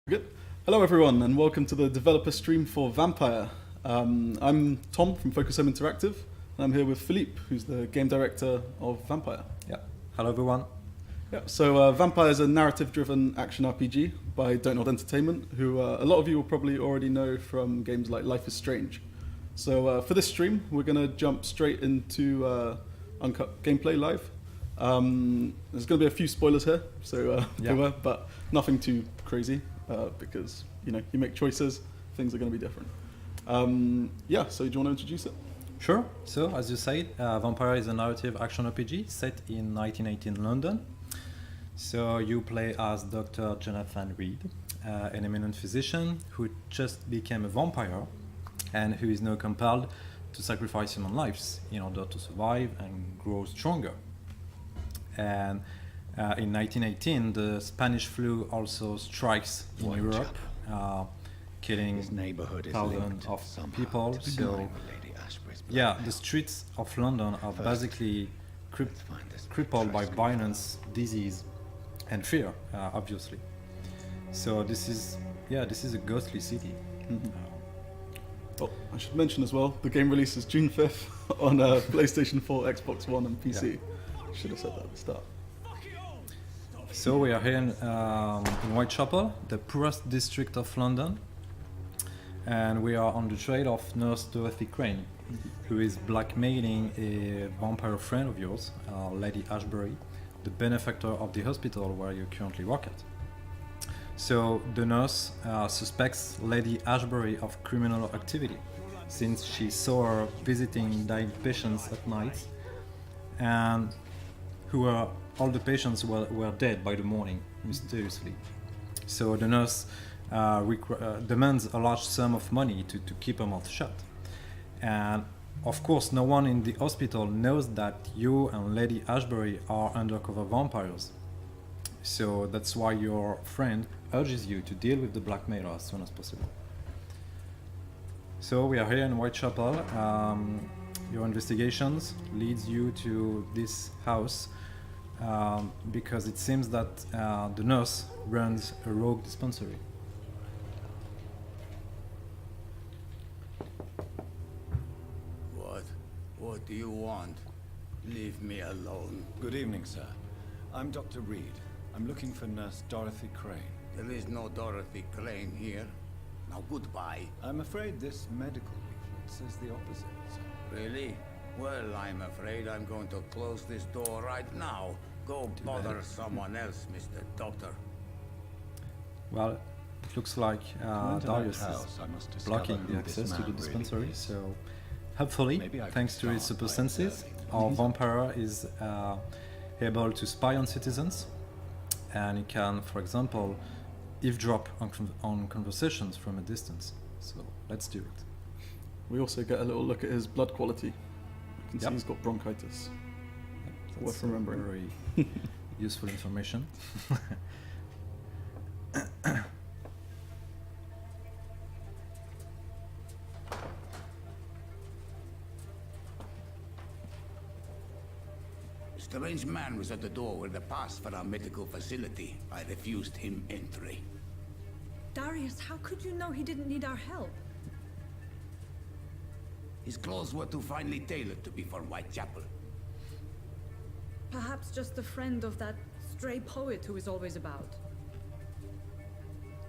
Good. Hello everyone and welcome to the developer stream for Vampyr. I'm Tom from Focus Home Interactive and I'm here with Philippe, who's the game director of Vampyr. Yeah. Hello everyone. Yeah, so Vampyr is a narrative-driven action RPG by Don't Nod Entertainment, who a lot of you will probably already know from games like Life is Strange. So for this stream, we're going to jump straight into uncut gameplay live. There's going to be a few spoilers here, so beware, but nothing too crazy. Because you make choices, things are going to be different. So do you want to introduce it? Sure. So as you said, Vampyr is a narrative action RPG set in 1918 London. So you play as Dr. Jonathan Reid, an eminent physician who just became a vampire and who is now compelled to sacrifice human lives in order to survive and grow stronger. And in 1918, the Spanish flu also strikes in Europe, killing thousands of people. So, the streets of London are basically crippled by violence, disease, and fear, obviously. So this is a ghostly city. Mm-hmm. I should mention as well, the game releases June 5th on PlayStation 4, Xbox One, and PC. Yeah. Should have said that at the start. So we are here in Whitechapel, the poorest district of London, and we are on the trail of Nurse Dorothy Crane, who is blackmailing a vampire friend of yours, Lady Ashbury, the benefactor of the hospital where you currently work at. So the nurse suspects Lady Ashbury of criminal activity, since she saw her visiting dying patients at night, and all the patients were dead by the morning, mysteriously. So the nurse demands a large sum of money to keep her mouth shut. And of course, no one in the hospital knows that you and Lady Ashbury are undercover vampires. So that's why your friend urges you to deal with the blackmailer as soon as possible. So we are here in Whitechapel. Your investigations leads you to this house because it seems that the nurse runs a rogue dispensary. What do you want? Leave me alone. Good evening, sir. I'm Dr. Reid. I'm looking for Nurse Dorothy Crane. There is no Dorothy Crane here. Now goodbye. I'm afraid this medical leaflet says the opposite, sir. Really? Well, I'm afraid I'm going to close this door right now. Go bother someone else, Mr. Doctor. Well, it looks like Darius is blocking the access to the dispensary, so hopefully, thanks to his super senses, our vampire is able to spy on citizens, and he can, for example, eavesdrop on conversations from a distance. So let's do it. We also get a little look at his blood quality. You can see he's got bronchitis. That's worth remembering. Very useful information. A strange man was at the door with a pass for our medical facility. I refused him entry. Darius, how could you know he didn't need our help? His clothes were too finely tailored to be for Whitechapel. Perhaps just a friend of that stray poet who is always about.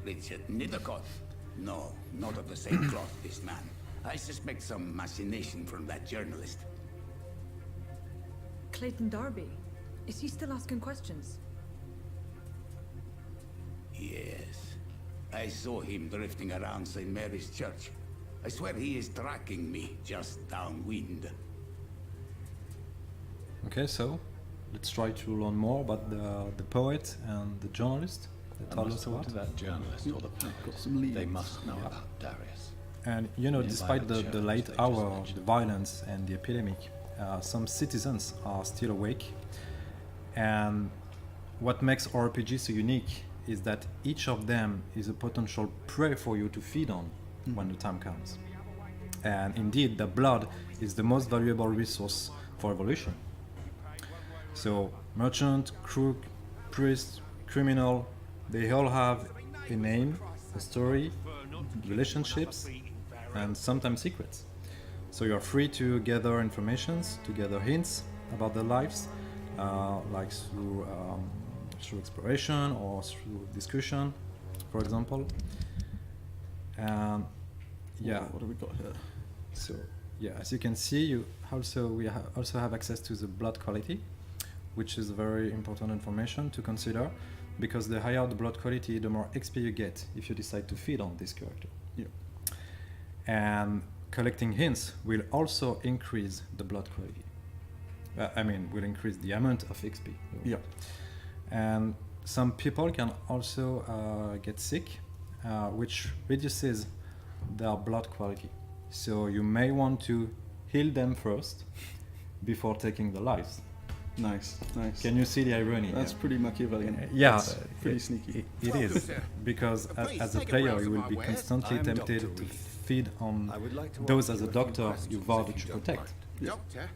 Richard Nithercott? No, not of the same cloth, this man. I suspect some machination from that journalist. Clayton Darby. Is he still asking questions? Yes. I saw him drifting around St. Mary's Church. I swear he is tracking me just downwind. Okay, so let's try to learn more about the poet and the journalist that told us about. To that journalist or the poet. They must know about Darius. And despite the late hour, the violence and the epidemic, some citizens are still awake. And what makes RPG so unique is that each of them is a potential prey for you to feed on when the time comes. And indeed, the blood is the most valuable resource for evolution. So merchant, crook, priest, criminal, they all have a name a story, relationships, and sometimes secrets. So you're free to gather informations, to gather hints about their lives, like through exploration or through discussion, for example. And yeah, What do we got here? so yeah, as you can see, we also have access to the blood quality, which is very important information to consider, because the higher the blood quality, the more XP you get if you decide to feed on this character. Yeah. And collecting hints will also increase the blood quality. Will increase the amount of XP. Yeah. And some people can also get sick, which reduces their blood quality. So you may want to heal them first before taking their lives. Nice. Can you see the irony? That's pretty Machiavellian. Yeah, That's pretty sneaky. It is, because as a player you will be constantly I am tempted Dr. to Reid. feed on I would like to those ask as a you a few doctor questions you if vowed you to don't protect. Yeah. Doctor?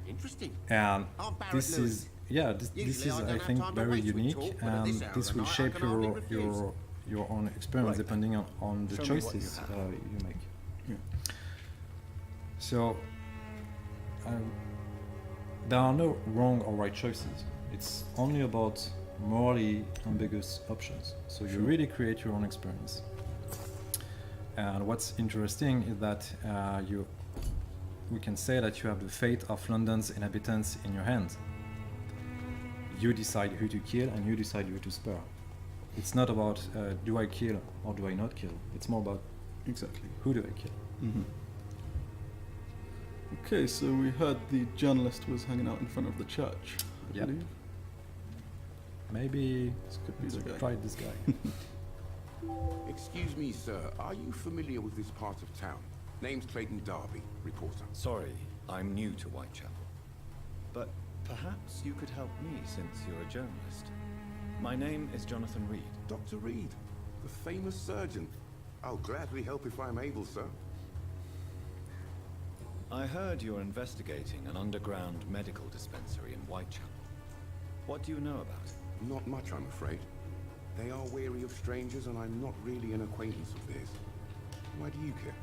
Interesting. And I'm Barrett this Lewis. is this Usually is I I don't think have time to very wait with unique, talk, but at this and hour this of will the night I shape can hardly refuse. your own experience Right. depending on the Show me what choices you have. you make. Yeah. So there are no wrong or right choices. It's only about morally ambiguous options. So you really create your own experience. And what's interesting is that we can say that you have the fate of London's inhabitants in your hands. You decide who to kill and you decide who to spare. It's not about do I kill or do I not kill. It's more about Exactly. who do I kill. Mm-hmm. Okay, so we heard the journalist was hanging out in front of the church. I Yep. believe. Maybe This could be let's the guy. try this guy. Excuse me, sir. Are you familiar with this part of town? Name's Clayton Darby, reporter. Sorry, I'm new to Whitechapel. But perhaps you could help me since you're a journalist. My name is Jonathan Reid. Dr. Reid, the famous surgeon. I'll gladly help if I'm able, sir. I heard you're investigating an underground medical dispensary in Whitechapel. What do you know about it? Not much, I'm afraid. They are wary of strangers, and I'm not really an acquaintance of theirs. Why do you care?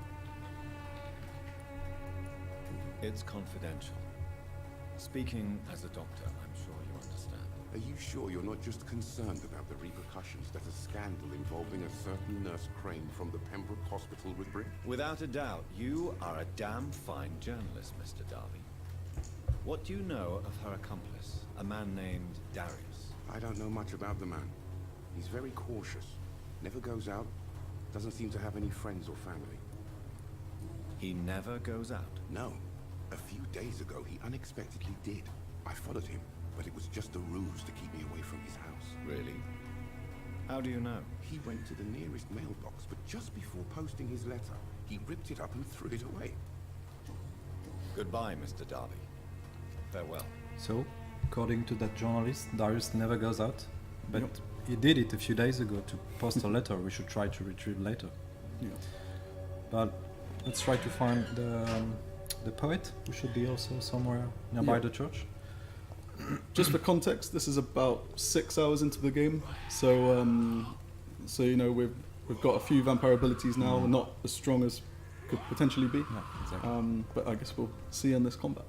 It's confidential. Speaking as a doctor, I'm sure you understand. Are you sure you're not just concerned about the repercussions that a scandal involving a certain Nurse Crane from the Pembroke Hospital would bring? Without a doubt, you are a damn fine journalist, Mr. Darby. What do you know of her accomplice, a man named Darius? I don't know much about the man. He's very cautious. Never goes out. Doesn't seem to have any friends or family. He never goes out. No. A few days ago, he unexpectedly did. I followed him, but it was just a ruse to keep me away from his house. Really? How do you know? He went to the nearest mailbox, but just before posting his letter, he ripped it up and threw it away. Goodbye, Mr. Darby. Farewell. So, according to that journalist, Darius never goes out, but Yep. he did it a few days ago to post a letter we should try to retrieve later. Yeah. But let's try to find the poet, who should be also somewhere nearby Yeah. the church. Just for context, this is about 6 hours into the game, so we've got a few vampire abilities now, not as strong as could potentially be, Yeah, exactly. but I guess we'll see in this combat.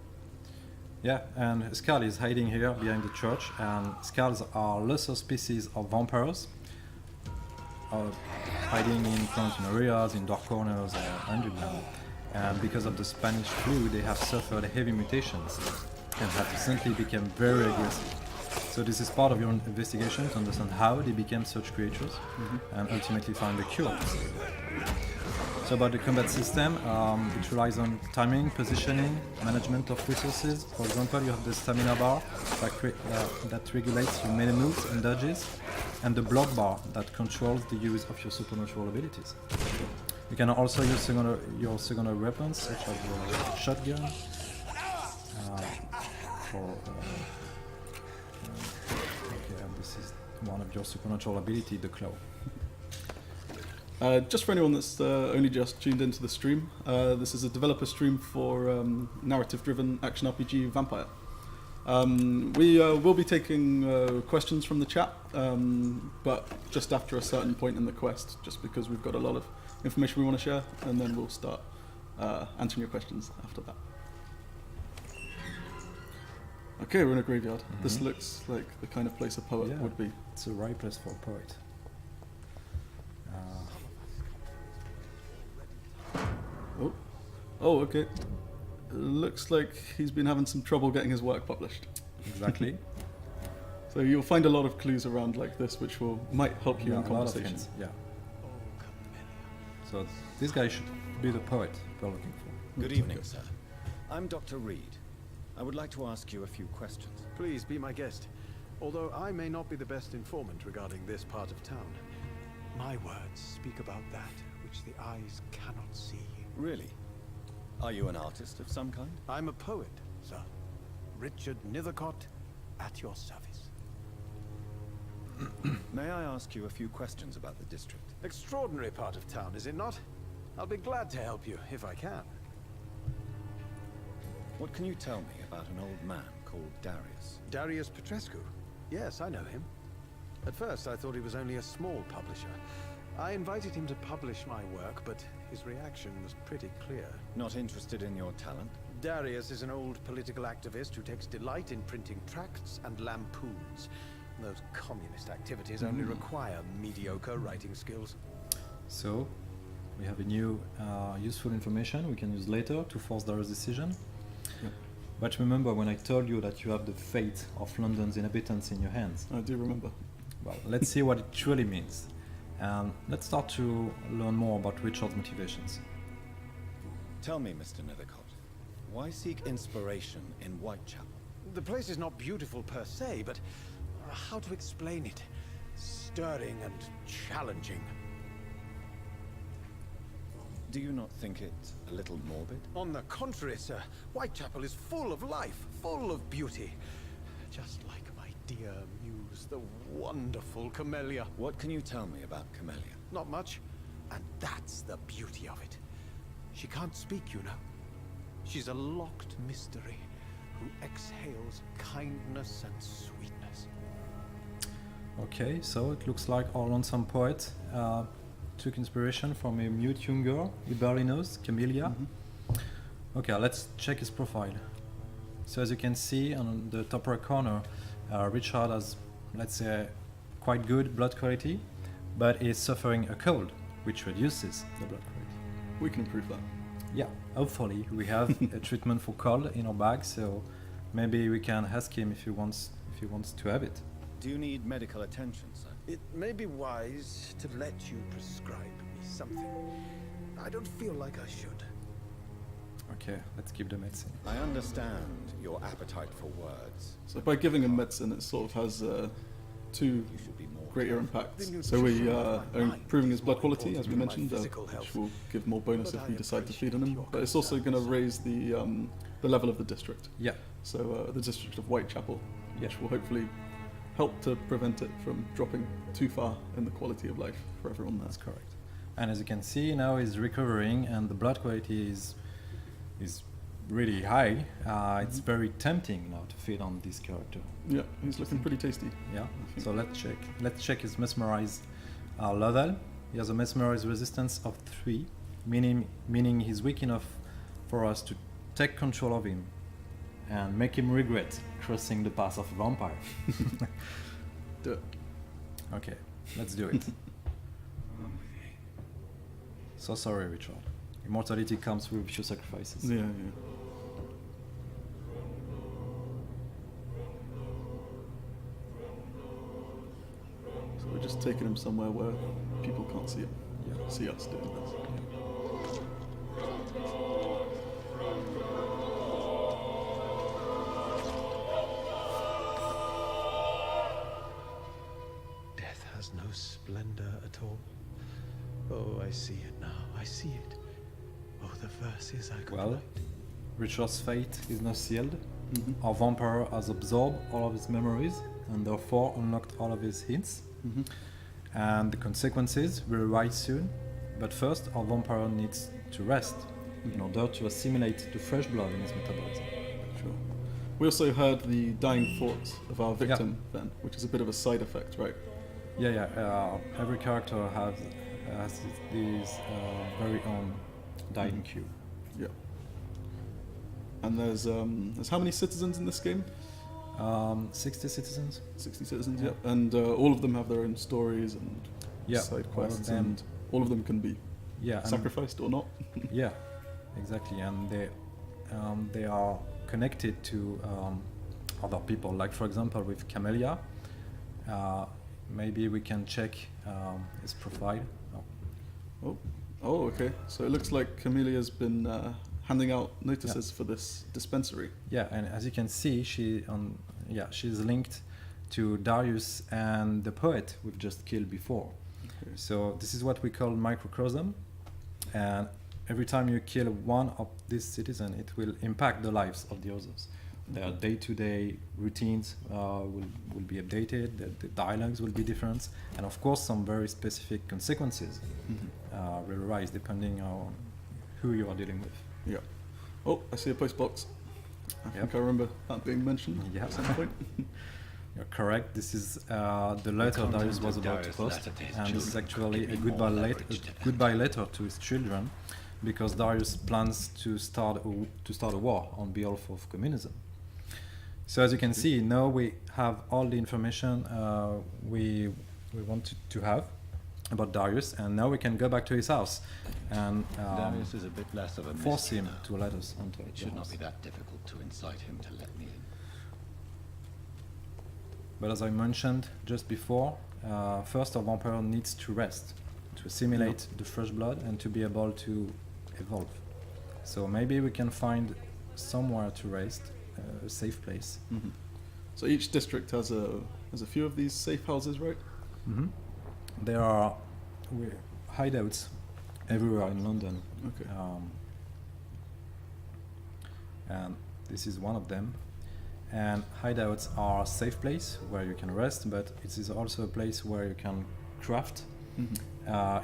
Yeah, and Skull is hiding here behind the church, and skulls are lesser species of vampires, hiding in quarantine areas, in dark corners, or underground. And because of the Spanish flu, they have suffered heavy mutations and have recently become very aggressive. So this is part of your investigation to understand how they became such creatures and ultimately find a cure. So about the combat system, it relies on timing, positioning, management of resources. For example, you have the stamina bar that regulates your melee moves and dodges, and the block bar that controls the use of your supernatural abilities. You can also use your secondary weapons, such as your shotgun, and this is one of your supernatural ability, the claw. Just for anyone that's only just tuned into the stream, this is a developer stream for narrative-driven action RPG Vampyr. We will be taking questions from the chat, but just after a certain point in the quest, just because we've got a lot of information we want to share, and then we'll start answering your questions after that. Okay, we're in a graveyard. This looks like the kind of place a poet would be. It's a right place for a poet. Oh, okay. Looks like he's been having some trouble getting his work published. Exactly. So you'll find a lot of clues around like this, which might help you in A lot of conversation. hints, yeah. So this guy should be the poet we're looking for. Good evening, sir. I'm Dr. Reid. I would like to ask you a few questions. Please be my guest. Although I may not be the best informant regarding this part of town, my words speak about that which the eyes cannot see. Really? Are you an artist of some kind? I'm a poet, sir. Richard Nethercott, at your service. May I ask you a few questions about the district? Extraordinary part of town, is it not? I'll be glad to help you, if I can. What can you tell me about an old man called Darius? Darius Petrescu. Yes, I know him. At first, I thought he was only a small publisher. I invited him to publish my work, but his reaction was pretty clear. Not interested in your talent? Darius is an old political activist who takes delight in printing tracts and lampoons. Those communist activities only require mediocre writing skills. So we have a new useful information we can use later to force Darius' decision. Yep. But remember when I told you that you have the fate of London's inhabitants in your hands. I do remember. Well, let's see what it truly means. And let's start to learn more about Richard's motivations. Tell me, Mr. Nethercott, why seek inspiration in Whitechapel? The place is not beautiful per se, but how to explain it? Stirring and challenging. Do you not think it a little morbid? On the contrary, sir, Whitechapel is full of life, full of beauty. Just like my dear muse, the wonderful Camellia. What can you tell me about Camellia? Not much, and that's the beauty of it. She can't speak, you know. She's a locked mystery who exhales kindness and sweetness. Okay, so it looks like our lonesome poet took inspiration from a mute young girl he barely knows, Camellia. Okay, let's check his profile. So as you can see on the top right corner, Richard has, let's say, quite good blood quality, but is suffering a cold, which reduces the blood quality. We can improve that. Yeah, hopefully we have a treatment for cold in our bag, so maybe we can ask him if he wants to have it. Do you need medical attention, sir? It may be wise to let you prescribe me something. I don't feel like I should. Okay, let's keep the medicine. I understand your appetite for words. So by giving him medicine, it sort of has two You should be more greater careful. impacts. So we are improving his blood quality, as we mentioned, which will give more bonus if we decide to feed on him. But it's also going to raise the level of the district. Yeah, So the district of Whitechapel, which Yeah. will hopefully help to prevent it from dropping too far in the quality of life for everyone there. that's correct. And as you can see, now he's recovering, and the blood quality is really high. It's very tempting now to feed on this character. Yeah, he's looking pretty tasty. Yeah. So let's check his mesmerize level. He has a mesmerize resistance of 3, meaning he's weak enough for us to take control of him and make him regret crossing the path of a vampire. Do it. Okay, let's do it. So sorry, Richard. Immortality comes with few sacrifices. Yeah. So we're just taking him somewhere where people can't see him. Yeah. See us doing this. Death has no splendor at all. Oh, I see it now. I see it. Oh, the verses I could Well, write. Richard's fate is now sealed. Our vampire has absorbed all of his memories and therefore unlocked all of his hints. And the consequences will arise soon. But first, our vampire needs to rest in order to assimilate the fresh blood in his metabolism. Sure. We also heard the dying thoughts of our victim then, which is a bit of a side effect, right? Yeah. Every character has these very own dying cue. Yeah. And there's how many citizens in this game? 60 citizens. 60 citizens, yeah. And all of them have their own stories and side quests, and all of them can be sacrificed or not. Yeah, exactly. And they are connected to other people. Like for example, with Camellia, maybe we can check his profile. Oh, okay. So it looks like Camelia's been handing out notices for this dispensary. Yeah, and as you can see, she's linked to Darius and the poet we've just killed before. Okay. So this is what we call microcosm, and every time you kill one of these citizens, it will impact the lives of the others. Their day-to-day routines will be updated, the dialogues will be different, and of course some very specific consequences will arise depending on who you are dealing with. Yeah. Oh, I see a post box. I think I remember that being mentioned at some point. You're correct. This is the letter Darius was about to post, and this is actually a goodbye letter to his children, because Darius plans to start a war on behalf of communism. So as you can see, now we have all the information we wanted to have about Darius, and now we can go back to his house and Darius is a bit less of a force him now. to let us onto It the should not house. be that difficult to incite him to let me in. But as I mentioned just before, first a vampire needs to rest, to assimilate the fresh blood and to be able to evolve. So maybe we can find somewhere to rest, a safe place. Mm-hmm. So each district has a few of these safe houses, right? Mm-hmm. There are hideouts everywhere in London. Okay. And this is one of them. And hideouts are a safe place where you can rest, but it is also a place where you can craft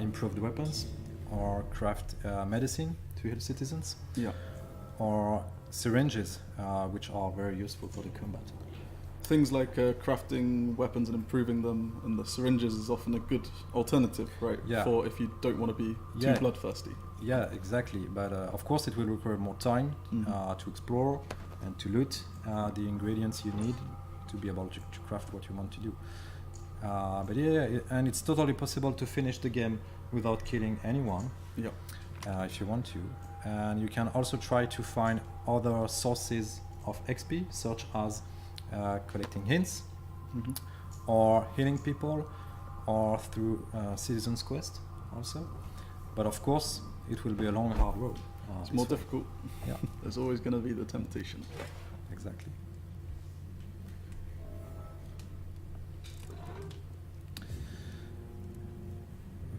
improved weapons, or craft medicine to heal citizens, or syringes, which are very useful for the combat. Things like crafting weapons and improving them, and the syringes is often a good alternative, right? Yeah. For if you don't want to be too bloodthirsty. Yeah, exactly. But of course, it will require more time to explore and to loot the ingredients you need to be able to craft what you want to do. But and it's totally possible to finish the game without killing anyone. Yeah. If you want to. And you can also try to find other sources of XP, such as collecting hints, or healing people, or through Citizen's Quest also. But of course, it will be a long, hard road. It's more difficult. Yeah. There's always going to be the temptation. Exactly.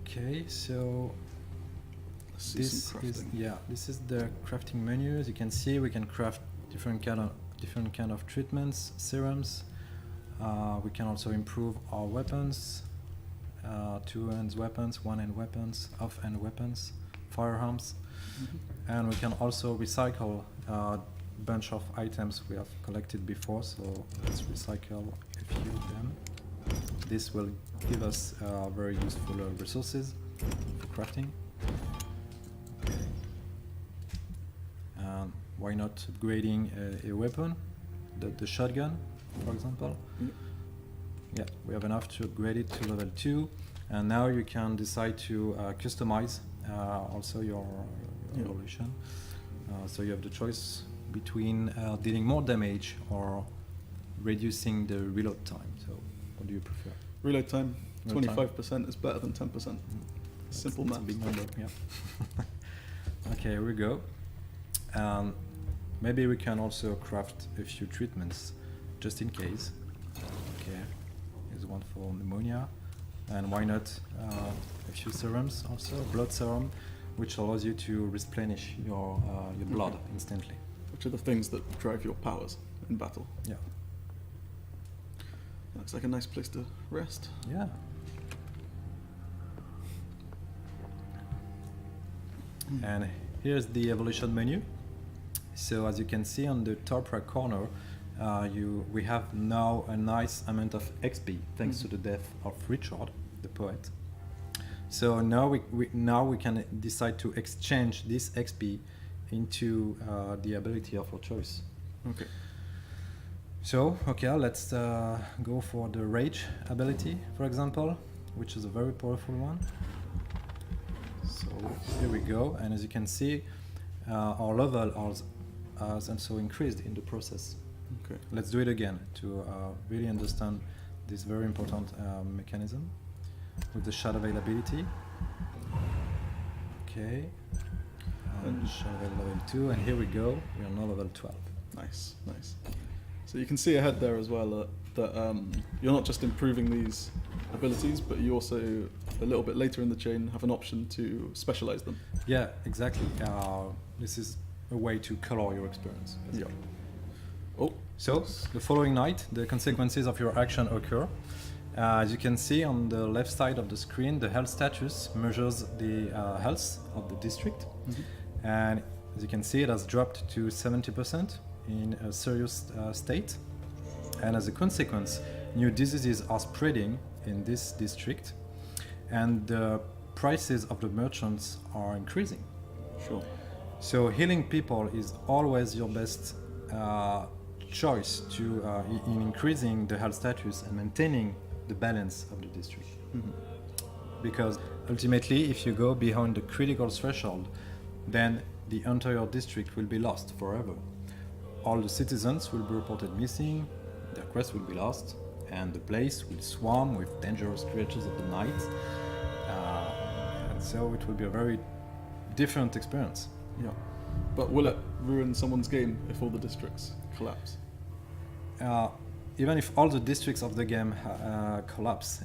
Okay, so this is the crafting menu. As you can see, we can craft different kind of treatments, serums. We can also improve our weapons, two-hand weapons, one-hand weapons, off-hand weapons, firearms, and we can also recycle a bunch of items we have collected before. So let's recycle a few of them. This will give us very useful resources for crafting. Why not upgrading a weapon, the shotgun, for example? Yeah, we have enough to upgrade it to level 2, and now you can decide to customize also your evolution. So you have the choice between dealing more damage or reducing the reload time. So what do you prefer? Reload time, 25% is better than 10%. Simple math. That's a big number, yeah. Okay, here we go. Maybe we can also craft a few treatments, just in case. Okay, here's one for pneumonia, and why not a few serums also, blood serum, which allows you to replenish your blood instantly. Which are the things that drive your powers in battle. Yeah. Looks like a nice place to rest. Yeah. And here's the evolution menu. So as you can see on the top right corner, we have now a nice amount of XP thanks to the death of Richard, the poet. So now we can decide to exchange this XP into the ability of our choice. Okay. So, okay, let's go for the Rage ability, for example, which is a very powerful one. So here we go, and as you can see, our level has also increased in the process. Okay. Let's do it again to really understand this very important mechanism with the shadow veil ability. Okay, and shadow veil level 2, and here we go, we are now level 12. Nice, nice. So you can see ahead there as well that you're not just improving these abilities, but you also, a little bit later in the chain, have an option to specialize them. Yeah, exactly. This is a way to color your experience. Yeah. Oh, so the following night, the consequences of your action occur. As you can see on the left side of the screen, the health status measures the health of the district. Mm-hmm. And as you can see, it has dropped to 70% in a serious state. And as a consequence, new diseases are spreading in this district, and the prices of the merchants are increasing. Sure. So healing people is always your best choice to in increasing the health status and maintaining the balance of the district. Mm-hmm. Because ultimately, if you go beyond the critical threshold, then the entire district will be lost forever. All the citizens will be reported missing, their quests will be lost, and the place will swarm with dangerous creatures of the night. And so it will be a very different experience. Yeah. But will it ruin someone's game if all the districts collapse? Even if all the districts of the game collapse,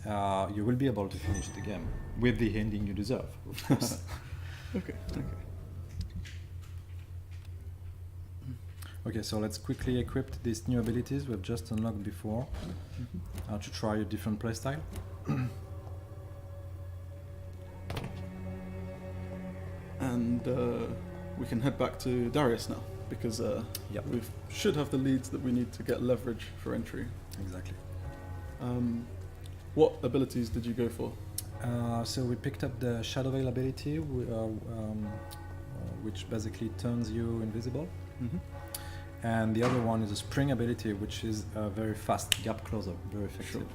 you will be able to finish the game with the ending you deserve, of course. Okay. Okay, so let's quickly equip these new abilities we've just unlocked before to try a different playstyle. And we can head back to Darius now, because we should have the leads that we need to get leverage for entry. Exactly. What abilities did you go for? So we picked up the Shadow Veil ability, which basically turns you invisible. Mm-hmm. And the other one is a Spring ability, which is a very fast gap closer, very effective. Sure.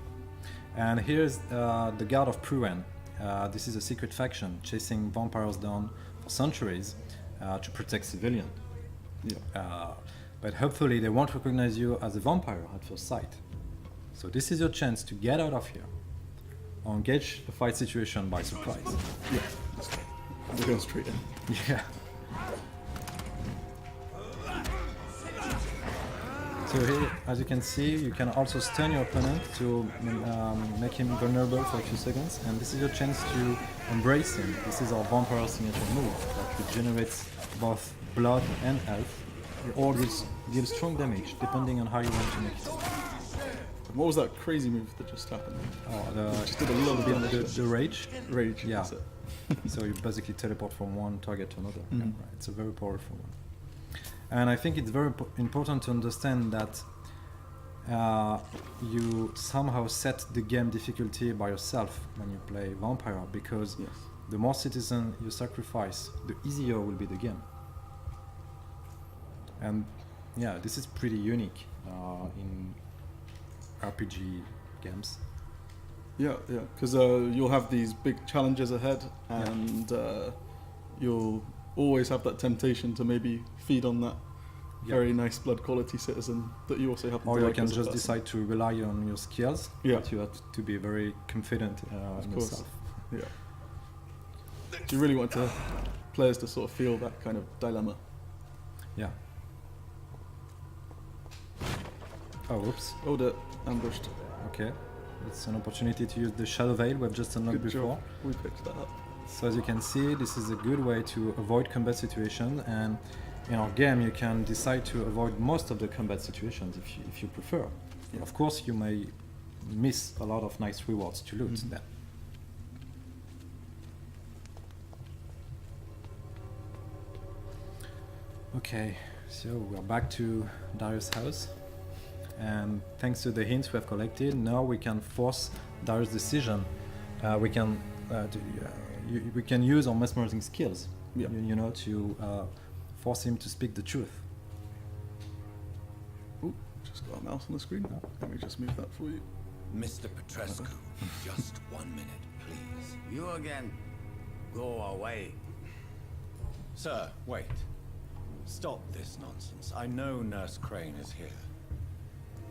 And here's the Guard of Pruan. This is a secret faction chasing vampires down for centuries to protect civilians. Yeah. But hopefully they won't recognize you as a vampire at first sight. So this is your chance to get out of here or engage the fight situation by surprise. Yeah, we're going straight in. Yeah. So here, as you can see, you can also stun your opponent to make him vulnerable for a few seconds, and this is your chance to embrace him. This is our vampire signature move that regenerates both blood and health, or gives strong damage depending on how you want to make it. What was that crazy move that just happened? Just did a little bit the rage. Rage, yeah. So you basically teleport from one target to another. Mm-hmm. Right. It's a very powerful one. And I think it's very important to understand that you somehow set the game difficulty by yourself when you play Vampire, because the more citizens you sacrifice, the easier will be the game. And yeah, this is pretty unique in RPG games. Yeah, because you'll have these big challenges ahead, and you'll always have that temptation to maybe feed on that very nice blood quality citizen that you also happen to like. Or you can just decide to rely on your skills, but you have to be very confident in yourself. Yeah. Do you really want players to sort of feel that kind of dilemma? Yeah. Oh, whoops. Oh, they're ambushed. Okay. It's an opportunity to use the Shadow Veil we've just unlocked before. We picked that up. So as you can see, this is a good way to avoid combat situations, and in our game you can decide to avoid most of the combat situations if you prefer. Yeah. Of course, you may miss a lot of nice rewards to loot then. Okay, so we're back to Darius' house. And thanks to the hints we have collected, now we can force Darius' decision. We can use our mesmerizing skills, Yeah. you know, to force him to speak the truth. Ooh, just got a mouse on the screen. Let me just move that for you. Mr. Petrescu, just 1 minute, please. You again? Go away. Sir, wait. Stop this nonsense. I know Nurse Crane is here.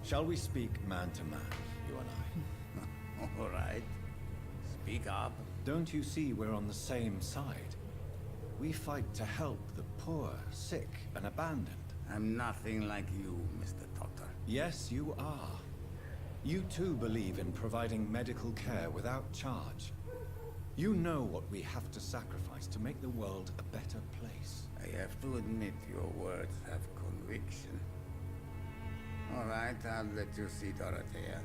Shall we speak man to man, you and I? All right. Speak up. Don't you see we're on the same side? We fight to help the poor, sick, and abandoned. I'm nothing like you, Mr. Doctor. Yes, you are. You too believe in providing medical care without charge. You know what we have to sacrifice to make the world a better place. I have to admit your words have conviction. All right, I'll let you see Dorothea.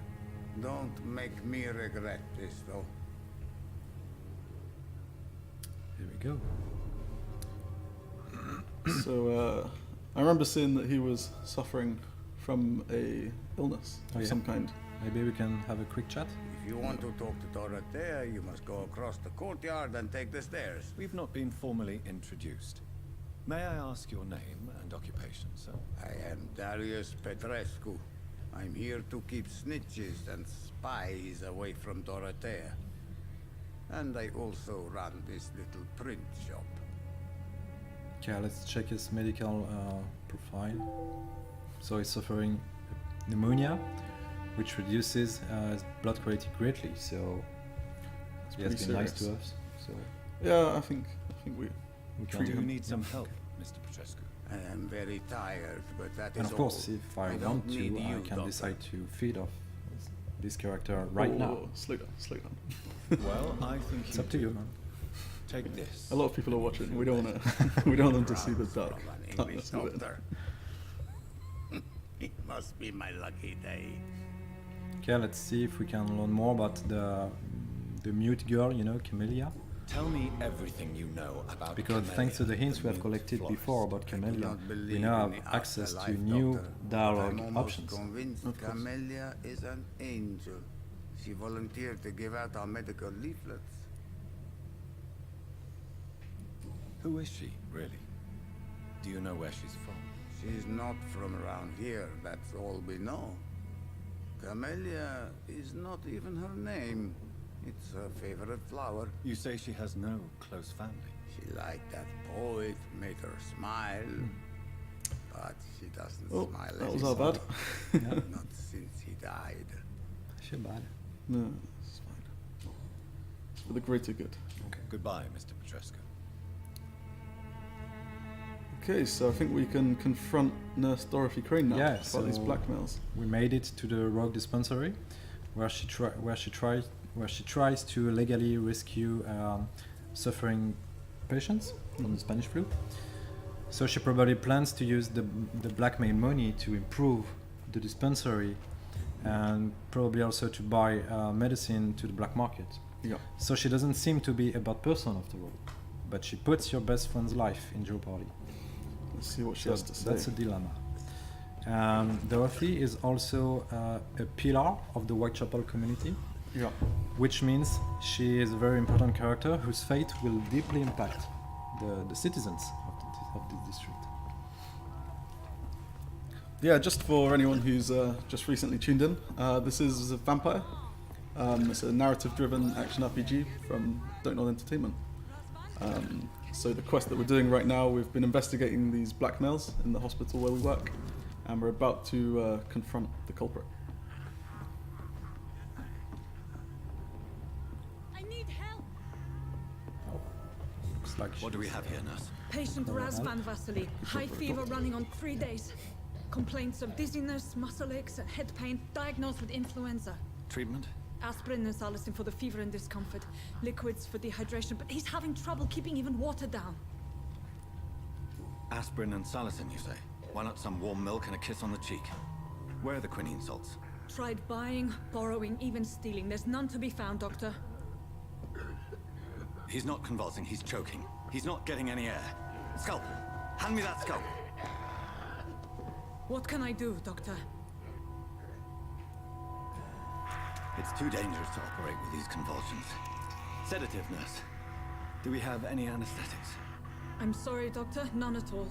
Don't make me regret this, though. Here we go. So I remember seeing that he was suffering from a illness of Oh, yeah. some kind. Maybe we can have a quick chat. If you want to talk to Dorothea, you must go across the courtyard and take the stairs. We've not been formally introduced. May I ask your name and occupation, sir? I am Darius Petrescu. I'm here to keep snitches and spies away from Dorothea. And I also run this little print shop. Okay, let's check his medical profile. So he's suffering pneumonia, which reduces his blood quality greatly. So he has pretty been nice serious. to us. So Yeah, I think we we can Treat Do you him. need some help, Mr. Petrescu? I am very tired, but that is And of course, all. if I don't want need to, you, I can Doctor. decide to feed off this character right now. Slow down, slow down. Well, I think It's up to you, man. Take this. A lot of people are watching. We don't want to. We don't want them to see the Runs dark. from an darkness English of it. doctor. It must be my lucky day. Okay, let's see if we can learn more about the mute girl, you know, Camellia. Tell me everything you know about Because thanks to the Camellia, hints we have mute collected florist. before about I do Camellia, not we believe now in have the access to afterlife, new Doctor, but dialogue I'm almost options. convinced Of course. Camellia is an angel. She volunteered to give out our medical leaflets. Who is she, really? Do you know where she's from? She's not from around here, that's all we know. Camellia is not even her name. It's her favorite flower. You say she has no close family. She liked that poet, made her smile. But she doesn't Oh, smile that was anymore. our bad. Not since he died. She bad. No, it's fine. It's for the greater good. Goodbye, Mr. Petrescu. Okay, so I think we can confront Nurse Dorothy Crane now Yeah, about these so- blackmails. We made it to the rogue dispensary, where she tries to legally rescue suffering patients from the Spanish flu. So she probably plans to use the blackmail money to improve the dispensary, and probably also to buy medicine to the black market. Yeah. So she doesn't seem to be a bad person after all, but she puts your best friend's life in jeopardy. Let's see what she So has to say. that's a dilemma. Dorothy is also a pillar of the Whitechapel community, Yeah. which means she is a very important character whose fate will deeply impact the citizens of this district. Yeah, just for anyone who's just recently tuned in, this is a Vampire. It's a narrative-driven action RPG from Don't Nod Entertainment. So the quest that we're doing right now, we've been investigating these blackmails in the hospital where we work, and we're about to confront the culprit. I need help. Looks like What do we have here, nurse? Patient Razvan Vasily. High fever running on 3 days. Complaints of dizziness, muscle aches, and head pain. Diagnosed with influenza. Treatment? Aspirin and salicin for the fever and discomfort. Liquids for dehydration, but he's having trouble keeping even water down. Aspirin and salicin, you say? Why not some warm milk and a kiss on the cheek? Where are the quinine salts? Tried buying, borrowing, even stealing. There's none to be found, Doctor. He's not convulsing, he's choking. He's not getting any air. Scalpel! Hand me that scalpel! What can I do, Doctor? It's too dangerous to operate with these convulsions. Sedative, nurse. Do we have any anesthetics? I'm sorry, Doctor, none at all.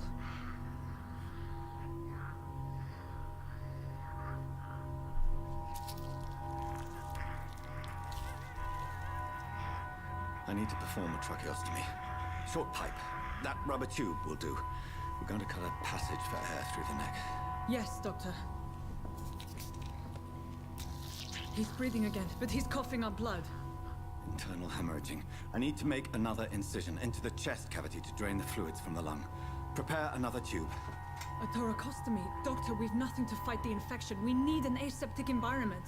I need to perform a tracheostomy. Short pipe. That rubber tube will do. We're going to cut a passage for air through the neck. Yes, Doctor. He's breathing again, but he's coughing up blood. Internal hemorrhaging. I need to make another incision into the chest cavity to drain the fluids from the lung. Prepare another tube. A thoracostomy. Doctor, we've nothing to fight the infection. We need an aseptic environment.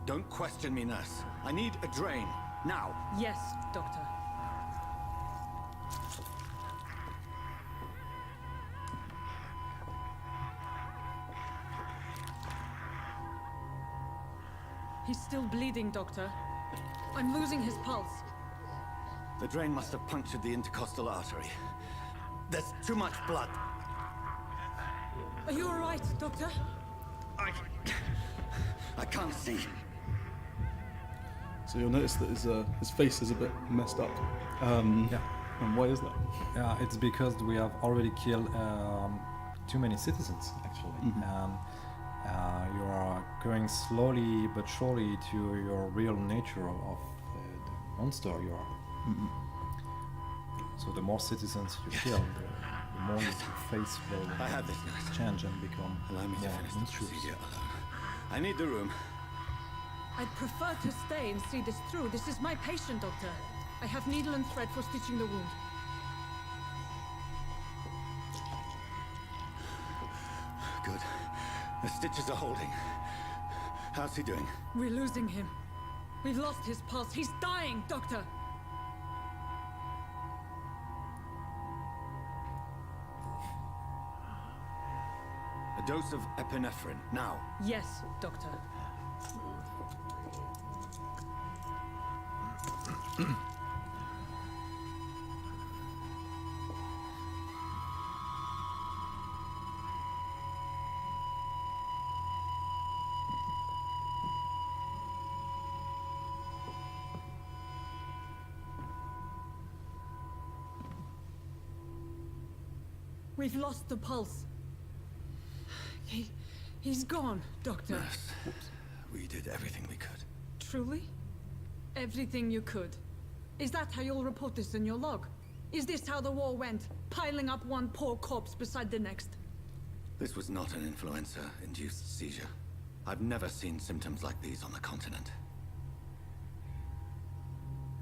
Don't question me, nurse. I need a drain. Now. Yes, Doctor. He's still bleeding, Doctor. I'm losing his pulse. The drain must have punctured the intercostal artery. There's too much blood. Are you all right, Doctor? I can't see. So you'll notice that his face is a bit messed up. Yeah. And why is that? It's because we have already killed too many citizens, actually. You are going slowly but surely to your real nature of the monster you are. So the more citizens you kill, the more your face will I have this, nurse. change and become Allow me to more finish the monstrous. procedure alone. I need the room. I'd prefer to stay and see this through. This is my patient, Doctor. I have needle and thread for stitching the wound. Good. The stitches are holding. How's he doing? We're losing him. We've lost his pulse. He's dying, Doctor! A dose of epinephrine, now. Yes, Doctor. We've lost the pulse. He's gone, Doctor. Nurse, we did everything we could. Truly? Everything you could. Is that how you'll report this in your log? Is this how the war went? Piling up one poor corpse beside the next? This was not an influenza-induced seizure. I've never seen symptoms like these on the continent.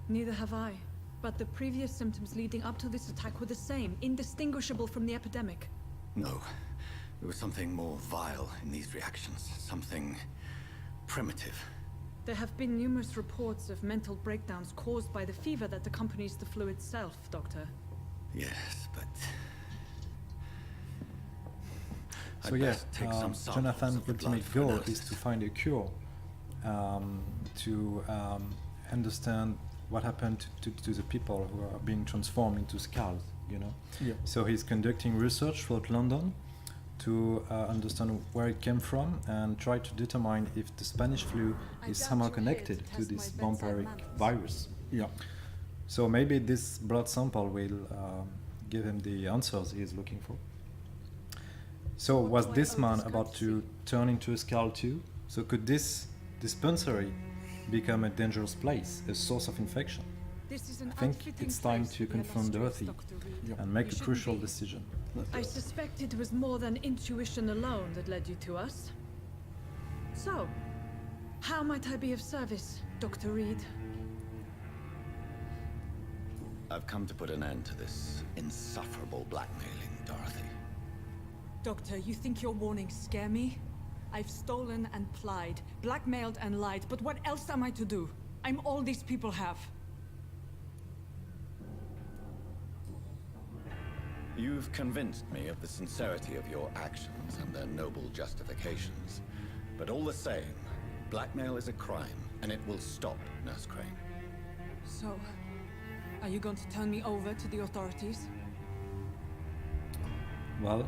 Neither have I. But the previous symptoms leading up to this attack were the same, indistinguishable from the epidemic. No. There was something more vile in these reactions. Something primitive. There have been numerous reports of mental breakdowns caused by the fever that accompanies the flu itself, Doctor. Yes, but... So I'd yeah, best take some samples Jonathan's of the blood ultimate for goal analysis. is to find a cure, to understand what happened to the people who are being transformed into skulls, you know? Yeah. So he's conducting research throughout London to understand where it came from and try to determine if the Spanish flu I is doubt somehow you're here connected to to test this my bedside vampiric manners. virus. Yeah. So maybe this blood sample will give him the answers he is looking for. So What was do I this owe man this about to courtesy? turn into a skull too? So could this dispensary become a dangerous place, a source of infection? This is an I think unfitting it's time place to for the confront illustrious Dorothy Dr. Reid. Yeah. and make You a shouldn't crucial be. decision. I suspect it was more than intuition alone that led you to us. So, how might I be of service, Dr. Reid? I've come to put an end to this insufferable blackmailing, Dorothy. Doctor, you think your warnings scare me? I've stolen and plied, blackmailed and lied, but what else am I to do? I'm all these people have. You've convinced me of the sincerity of your actions and their noble justifications. But all the same, blackmail is a crime, and it will stop, Nurse Crane. So, are you going to turn me over to the authorities? Well,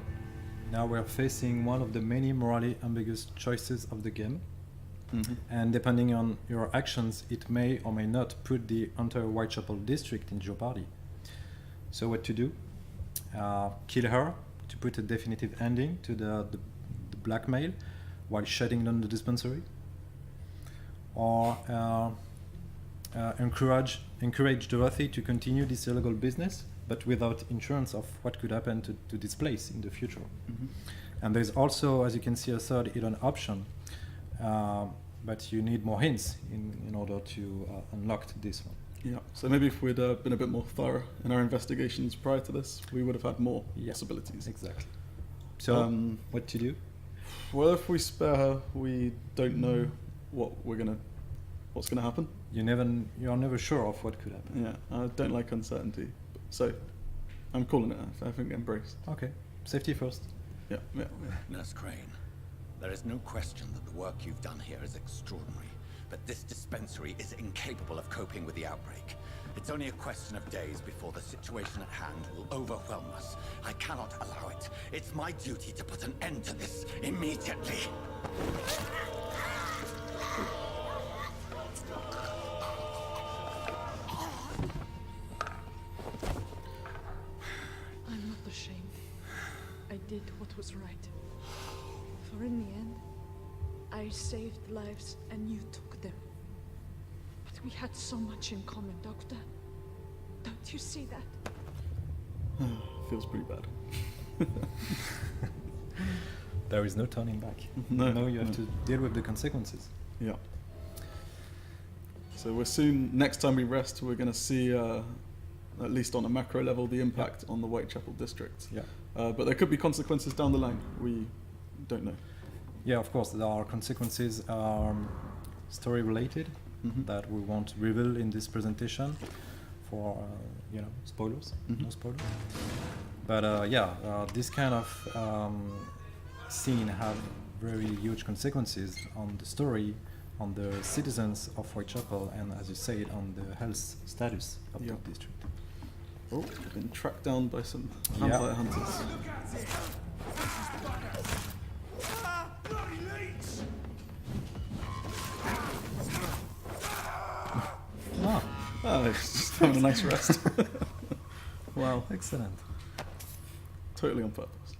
now we're facing one of the many morally ambiguous choices of the game. And depending on your actions, it may or may not put the entire Whitechapel district in jeopardy. So what to do? Kill her to put a definitive ending to the blackmail while shutting down the dispensary? Or encourage Dorothy to continue this illegal business, but without insurance of what could happen to this place in the future. And there's also, as you can see, a third hidden option, but you need more hints in order to unlock this one. Yeah, so maybe if we'd been a bit more thorough in our investigations prior to this, we would have had more possibilities. Exactly. So, what to do? Well, if we spare her, we don't know what's gonna happen. You're never sure of what could happen. Yeah, I don't like uncertainty, so I'm calling it. I think embraced. Okay, safety first. Yeah. Nurse Crane, there is no question that the work you've done here is extraordinary, but this dispensary is incapable of coping with the outbreak. It's only a question of days before the situation at hand will overwhelm us. I cannot allow it. It's my duty to put an end to this immediately. I'm not ashamed. I did what was right. For in the end, I saved lives and you took them. But we had so much in common, Doctor. Don't you see that? Feels pretty bad. There is no turning back. No, You have to deal with the consequences. Yeah. So next time we rest, we're going to see, at least on a macro level, the impact on the Whitechapel district. Yeah. But there could be consequences down the line. We don't know. Yeah, of course, there are consequences story related that we won't reveal in this presentation for spoilers, no spoilers. But this kind of scene have very huge consequences on the story, on the citizens of Whitechapel, and as you said, on the health status of the district. Oh, we've been tracked down by some vampire hunters. It's just having a nice rest. Wow. Excellent. Totally on purpose.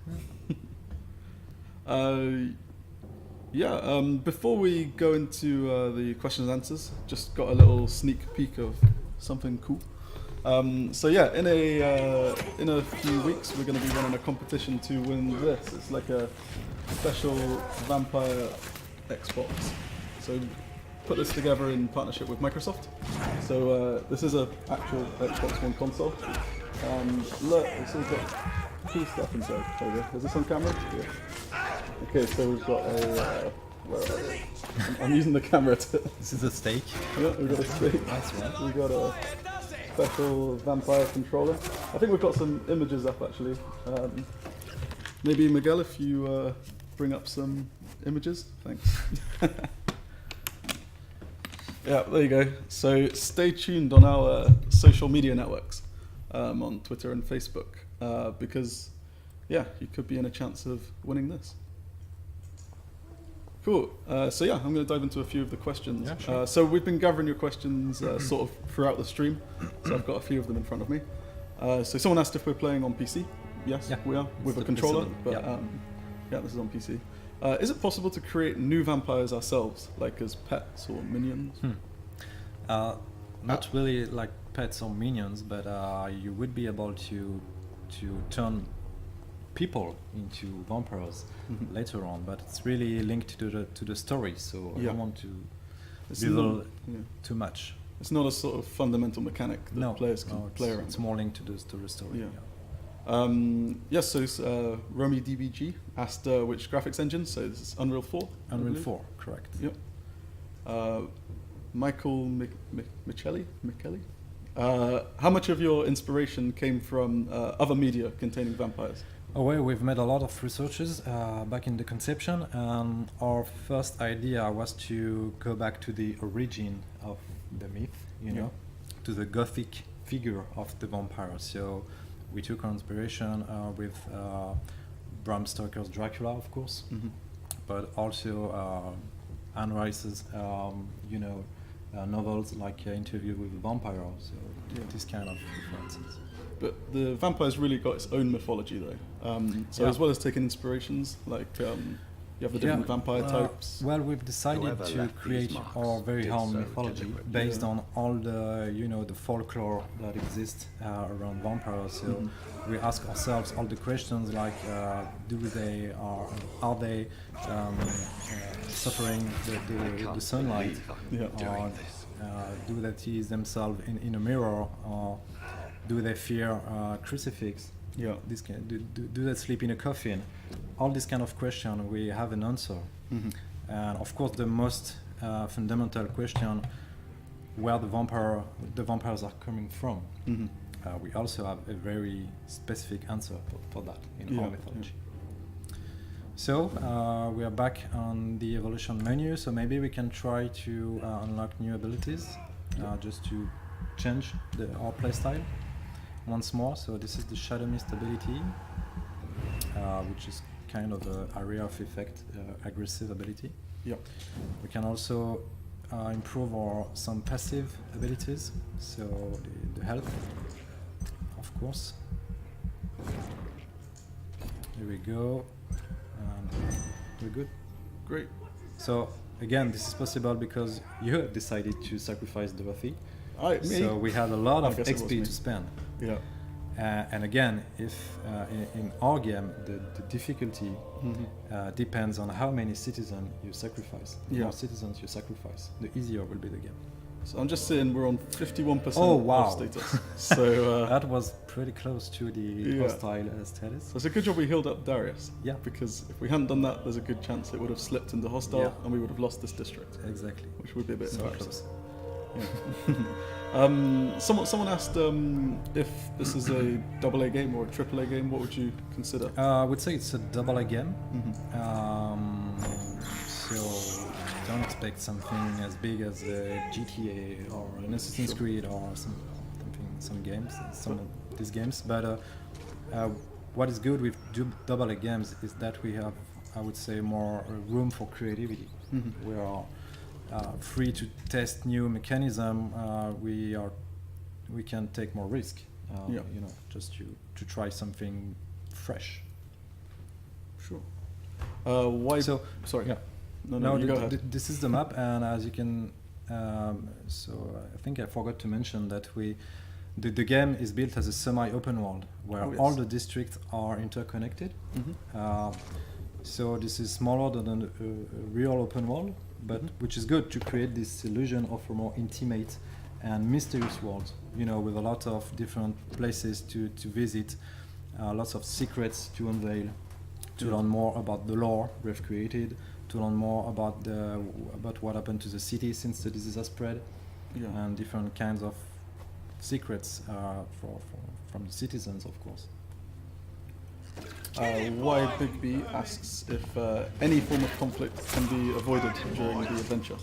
Before we go into the questions and answers, just got a little sneak peek of something cool. In a few weeks we're going to be running a competition to win this. It's like a special Vampyr Xbox. So put this together in partnership with Microsoft. So this is a actual Xbox One console. Look, it's all got cool stuff inside. There we go. Is this on camera? Yeah. Okay, so we've got a. Where are they? I'm using the camera to. This is a steak. Yeah, we've got a steak. Nice one. We've got a special Vampyr controller. I think we've got some images up actually. Maybe Miguel, if you bring up some images, thanks. Yeah, there you go. So stay tuned on our social media networks, on Twitter and Facebook, because you could be in a chance of winning this. Cool. I'm going to dive into a few of the questions. Yeah, sure. So we've been gathering your questions sort of throughout the stream. So I've got a few of them in front of me. So someone asked if we're playing on PC. Yes, we are, with a controller. But this is on PC. Is it possible to create new vampires ourselves, like as pets or minions? Not really like pets or minions, but you would be able to turn people into vampires later on. But it's really linked to the story, so I don't want to reveal too much. It's not a sort of fundamental mechanic that players can play around. It's more linked to the story. So Romy DBG asked which graphics engine, so this is Unreal 4? Unreal 4, correct. Yep. Michael Michelli? How much of your inspiration came from other media containing vampires? We've made a lot of researches back in the conception, and our first idea was to go back to the origin of the myth, to the gothic figure of the vampire. So we took our inspiration with Bram Stoker's Dracula, of course, Mhm. but also Anne Rice's, novels like Interview with a Vampire. So this kind of references. But the vampire's really got its own mythology, though. So Yeah. as well as taking inspirations, like you have the different vampire types. Well, we've decided Whoever to left these create marks our very did own so mythology deliberately. based on all the the folklore that exists around vampires. So we ask ourselves all the questions like, are they suffering the sunlight, Yeah. or do they see themselves in a mirror, or do they fear crucifix? Yeah. This do they sleep in a coffin? All these kind of questions, we have an answer. Mhm. And of course, the most fundamental question, where the vampires are coming from. Mhm. We also have a very specific answer for that in our mythology. So we are back on the evolution menu. So maybe we can try to unlock new abilities, just to change our playstyle once more. So this is the Shadow Mist ability, which is kind of an area of effect, aggressive ability. Yeah. We can also improve some passive abilities, so the health, of course. Here we go. We're good. Great. So again, this is possible because you decided to sacrifice Dorothy. Me? So we had a lot I of guess it was XP me. to spend. Yeah. And again, if in our game, the difficulty depends on how many citizens you sacrifice. The Yeah. more citizens you sacrifice, the easier will be the game. So I'm just saying we're on 51% Oh, wow. status. So That was pretty close to the Yeah. hostile status. so it's a good job we healed up Darius. Yeah. Because if we hadn't done that, there's a good chance it would have slipped into hostile Yeah. and we would have lost this district, Exactly. which would be a bit So embarrassing. close. Someone asked if this is a AA game or a AAA game. What would you consider? I would say it's a double A game. Mhm. So don't expect something as big as a GTA or an Assassin's Creed or some games, some of these games. But what is good with double A games is that we have, I would say, more room for creativity. Mhm. We are free to test new mechanism. We can take more risk. Yeah. Just to try something fresh. Sure. Why? So Sorry. yeah. No, you go ahead. This is the map, and as you can, so I think I forgot to mention that the game is built as a semi-open world where Oh, yes. all the districts are interconnected. Mhm. So this is smaller than a real open world, but which is good to create this illusion of a more intimate and mysterious world. With a lot of different places to visit, lots of secrets to unveil, to learn more about the lore we've created, to learn more about what happened to the city since the disease has spread, Yeah. and different kinds of secrets from the citizens, of course. Why Big B asks if any form of conflict can be avoided during the adventure.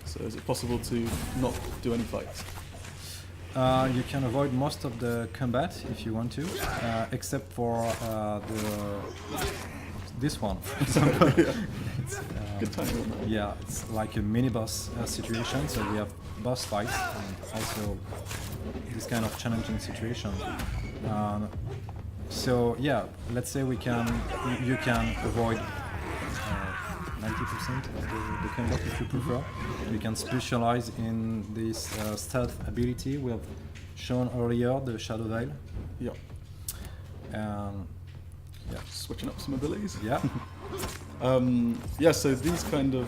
So is it possible to not do any fights? You can avoid most of the combat if you want to, except for this one, for example. It's, Good timing on that. yeah, it's like a mini boss situation. So we have boss fights and also this kind of challenging situation. So yeah, let's say you can avoid 90% of the combat if you prefer. You can specialize in this stealth ability we have shown earlier, the Shadow Veil. Yeah. Yeah. Switching up some abilities. Yeah. Yeah, so these kind of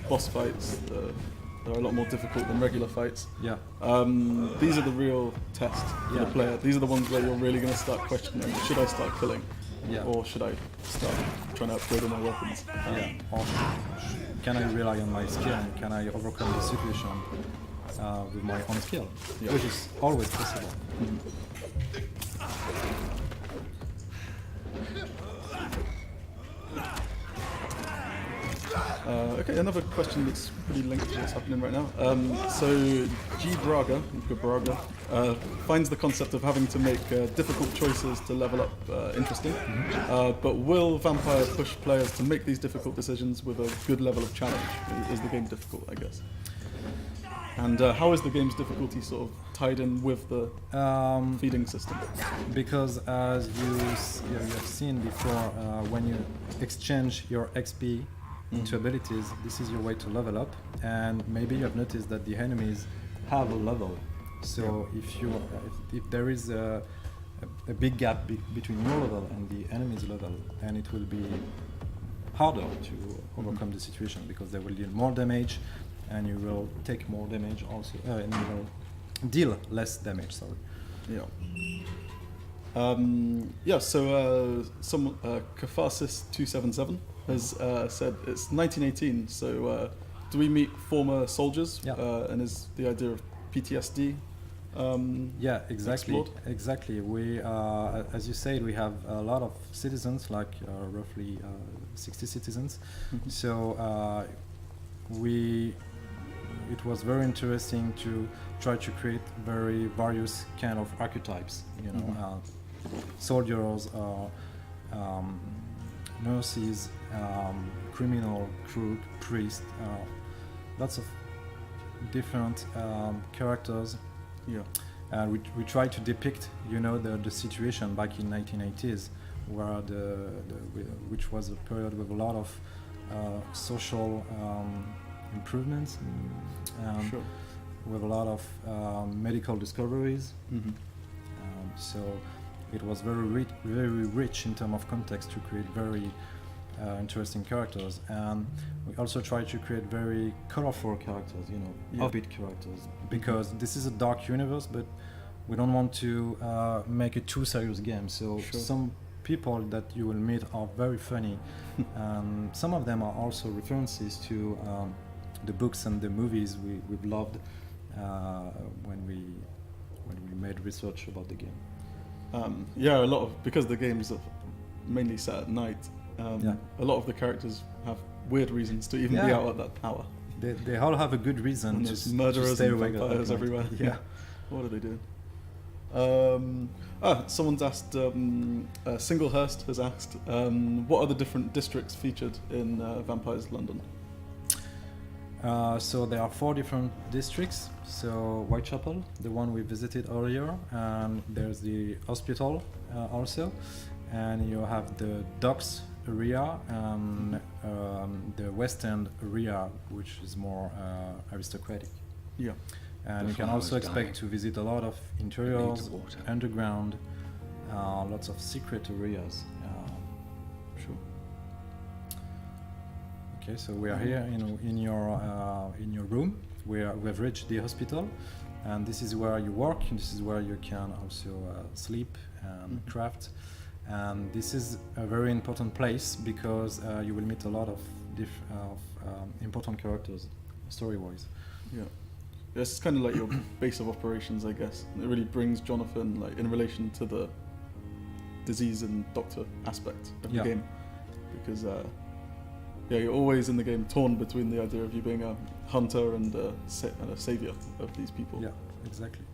boss fights are a lot more difficult than regular fights. Yeah. These are the real test for Yeah. the player. These are the ones where you're really going to start questioning, should I start killing? Yeah. Or should I start trying to upgrade all my weapons? Yeah. Or can I rely on my skill? And can I overcome the situation with my own skill? Yeah. Which is always possible. Okay, another question that's pretty linked to what's happening right now. So G. Braga finds the concept of having to make difficult choices to level up interesting. But will Vampire push players to make these difficult decisions with a good level of challenge? Is the game difficult, I guess? And how is the game's difficulty sort of tied in with the feeding system? Because as you have seen before, when you exchange your XP into abilities, this is your way to level up. And maybe you have noticed that the enemies have a level. So if there is a big gap between your level and the enemy's level, then it will be harder to overcome the situation, because they will deal more damage and you will take more damage also, and you will deal less damage, sorry. Yeah. So Catharsis 277 has said it's 1918. So do we meet former soldiers? Yeah. And is the idea of PTSD? Yeah, exactly. explored? Exactly. We, as you said, we have a lot of citizens, like roughly 60 citizens. So it was very interesting to try to create very various kind of archetypes. You know, soldiers, nurses, criminal, crook, priest, lots of different characters. Yeah. We try to depict, you know, the situation back in 1980s, where which was a period with a lot of social improvements, Sure. with a lot of medical discoveries. So it was very rich in terms of context to create very interesting characters, and we also try to create very colorful characters, you know, upbeat characters, because this is a dark universe, but we don't want to make a too serious game. So some people that you will meet are very funny. Some of them are also references to the books and the movies we've loved when we made research about the game. Yeah, a lot of, because the game's mainly set at night. A lot of the characters have weird reasons to even be out at that hour. They all have a good reason And to there's murderers stay and awake at vampires night. everywhere. Yeah. What are they doing? Someone's asked, Singlehurst has asked, what are the different districts featured in Vampires London? So there are 4 different districts. So Whitechapel, the one we visited earlier, and there's the hospital also, and you have the docks area and the West End area, which is more aristocratic. Yeah. And The you can flower also is expect dying. to visit a lot of It interiors, needs water. underground, lots of secret areas. Sure. Okay, so we are here in your room. We've reached the hospital, and this is where you work, and this is where you can also sleep and craft. And this is a very important place because you will meet a lot of important characters, story-wise. Yeah. It's kind of like your base of operations, I guess. It really brings Jonathan, like, in relation to the disease and doctor aspect of the game, because you're always in the game torn between the idea of you being a hunter and a savior of these people. Yeah, exactly.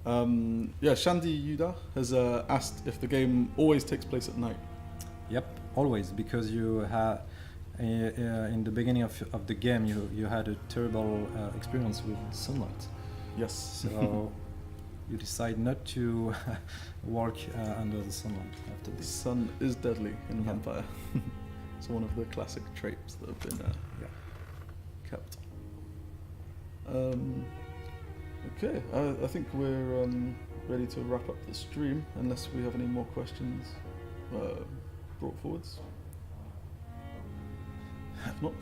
Shandy Yuda has asked if the game always takes place at night. Yep, always, because you had in the beginning of the game you had a terrible experience with sunlight. Yes. So you decide not to walk under the sunlight after The this. sun is deadly in Vampire. It's one of the classic tropes that have been kept. Okay, I think we're ready to wrap up the stream, unless we have any more questions brought forwards. If not.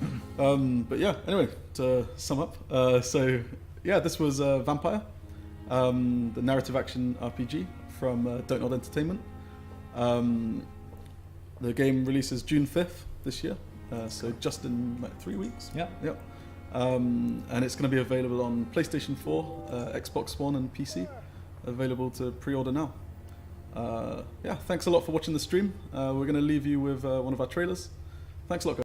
But yeah, anyway, to sum up, this was Vampire, the narrative action RPG from Don't Nod Entertainment. The game releases June 5th this year, so just in like 3 weeks. Yeah. Yep. And it's going to be available on PlayStation 4, Xbox One, and PC. Available to pre-order now. Thanks a lot for watching the stream. We're going to leave you with one of our trailers. Thanks a lot, guys.